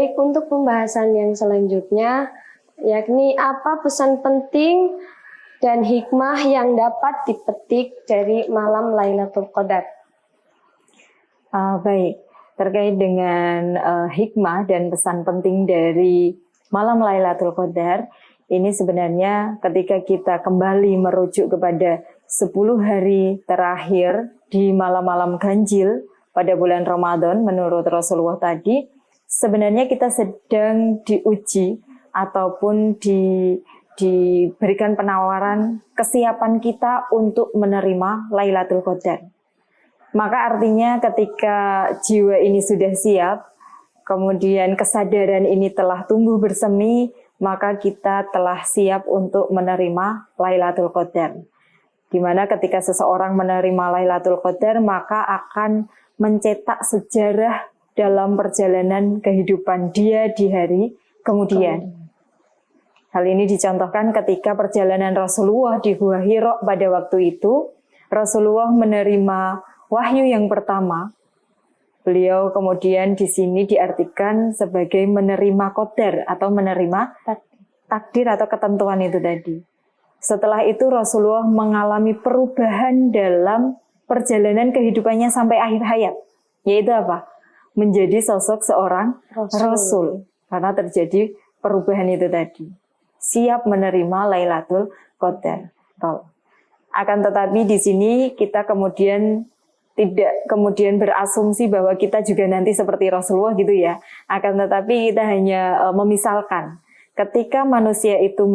Baik, untuk pembahasan yang selanjutnya, yakni apa pesan penting dan hikmah yang dapat dipetik dari malam Lailatul Qadar. Baik, terkait dengan hikmah dan pesan penting dari malam Lailatul Qadar, ini sebenarnya ketika kita kembali merujuk kepada 10 hari terakhir di malam-malam ganjil pada bulan Ramadan menurut Rasulullah tadi, sebenarnya kita sedang diuji ataupun diberikan penawaran kesiapan kita untuk menerima Lailatul Qadar. Maka artinya ketika jiwa ini sudah siap, kemudian kesadaran ini telah tumbuh bersemi, maka kita telah siap untuk menerima Lailatul Qadar. Di mana ketika seseorang menerima Lailatul Qadar, maka akan mencetak sejarah dalam perjalanan kehidupan dia di hari kemudian. Hal ini dicontohkan ketika perjalanan Rasulullah di Gua Hira pada waktu itu, Rasulullah menerima wahyu yang pertama. Beliau kemudian di sini diartikan sebagai menerima qadar atau menerima takdir atau ketentuan itu tadi. Setelah itu Rasulullah mengalami perubahan dalam perjalanan kehidupannya sampai akhir hayat. Yaitu apa? Menjadi sosok seorang Rasul. Karena terjadi perubahan itu tadi. Siap menerima Lailatul Qadar. Akan tetapi di sini kita kemudian tidak kemudian berasumsi bahwa kita juga nanti seperti Rasulullah gitu ya. Akan tetapi kita hanya memisalkan. Ketika manusia itu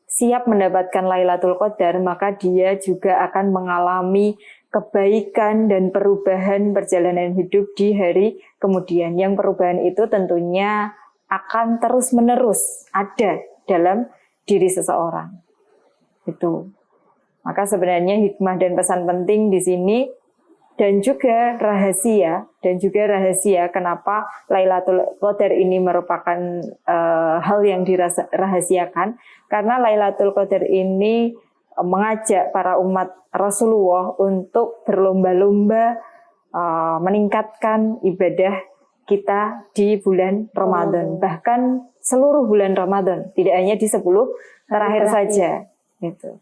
siap mendapatkan Lailatul Qadar, maka dia juga akan mengalami kebaikan dan perubahan perjalanan hidup di hari kemudian. Yang perubahan itu tentunya akan terus-menerus ada dalam diri seseorang. Itu. Maka sebenarnya hikmah dan pesan penting di sini dan juga rahasia kenapa Lailatul Qadar ini merupakan hal yang dirahasiakan, karena Lailatul Qadar ini mengajak para umat Rasulullah untuk berlomba-lomba meningkatkan ibadah kita di bulan Ramadan, bahkan seluruh bulan Ramadan, tidak hanya di 10 terakhir saja. Gitu.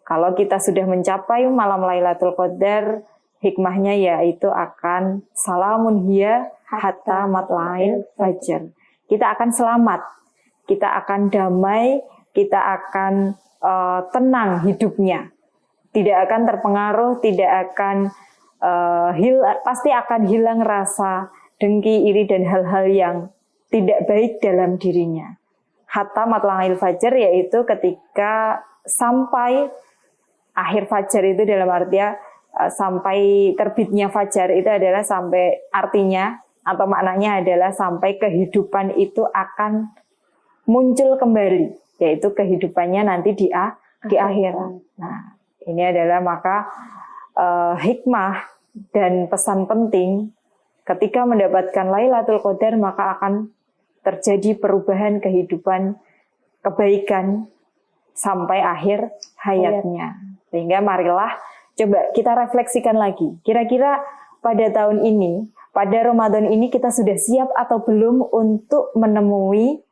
Kalau kita sudah mencapai malam Lailatul Qadar, hikmahnya yaitu akan salamun hiya hatta matla'il fajr. Kita akan selamat, kita akan damai, kita akan tenang hidupnya. Tidak akan terpengaruh, tidak akan pasti akan hilang rasa dengki, iri, dan hal-hal yang tidak baik dalam dirinya. Hatta matla'il fajr yaitu ketika sampai akhir fajar itu dalam artinya sampai terbitnya fajar itu adalah sampai artinya atau maknanya adalah sampai kehidupan itu akan muncul kembali, yaitu kehidupannya nanti di akhirat. Nah, ini adalah maka hikmah dan pesan penting ketika mendapatkan Lailatul Qadar, maka akan terjadi perubahan kehidupan kebaikan sampai akhir hayatnya. Sehingga marilah coba kita refleksikan lagi. Kira-kira pada tahun ini, pada Ramadan ini kita sudah siap atau belum untuk menemui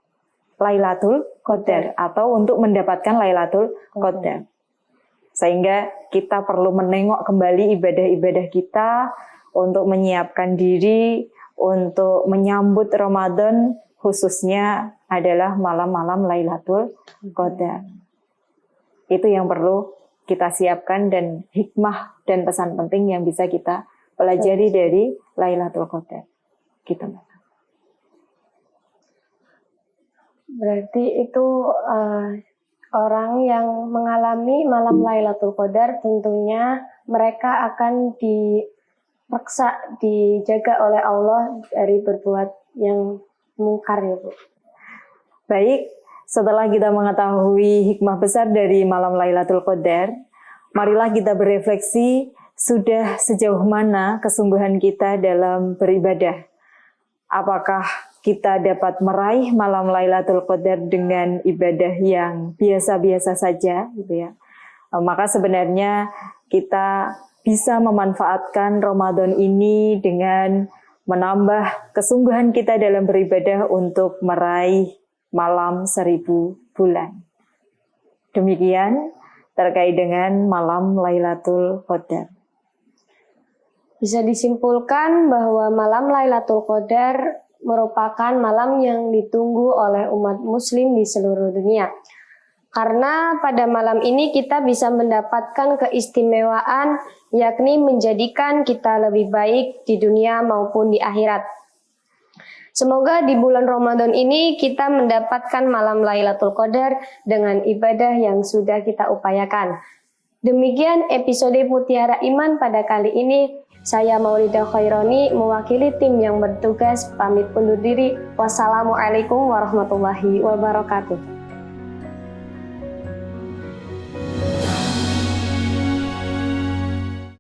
Lailatul Qadar atau untuk mendapatkan Lailatul Qadar. Sehingga kita perlu menengok kembali ibadah-ibadah kita untuk menyiapkan diri untuk menyambut Ramadan, khususnya adalah malam-malam Lailatul Qadar. Itu yang perlu kita siapkan dan hikmah dan pesan penting yang bisa kita pelajari dari Lailatul Qadar. Gitu. Berarti itu orang yang mengalami malam Lailatul Qadar tentunya mereka akan dijaga oleh Allah dari berbuat yang mungkar ya Bu. Baik, setelah kita mengetahui hikmah besar dari malam Lailatul Qadar, marilah kita berefleksi sudah sejauh mana kesungguhan kita dalam beribadah. Apakah kita dapat meraih malam Lailatul Qadar dengan ibadah yang biasa-biasa saja, gitu ya. Maka sebenarnya kita bisa memanfaatkan Ramadan ini dengan menambah kesungguhan kita dalam beribadah untuk meraih malam 1000 bulan. Demikian terkait dengan malam Lailatul Qadar. Bisa disimpulkan bahwa malam Lailatul Qadar merupakan malam yang ditunggu oleh umat muslim di seluruh dunia. Karena pada malam ini kita bisa mendapatkan keistimewaan, yakni menjadikan kita lebih baik di dunia maupun di akhirat. Semoga di bulan Ramadan ini kita mendapatkan malam Lailatul Qadar dengan ibadah yang sudah kita upayakan. Demikian episode Mutiara Iman pada kali ini. Saya Maulidah Khaironi mewakili tim yang bertugas pamit undur diri. Wassalamualaikum warahmatullahi wabarakatuh.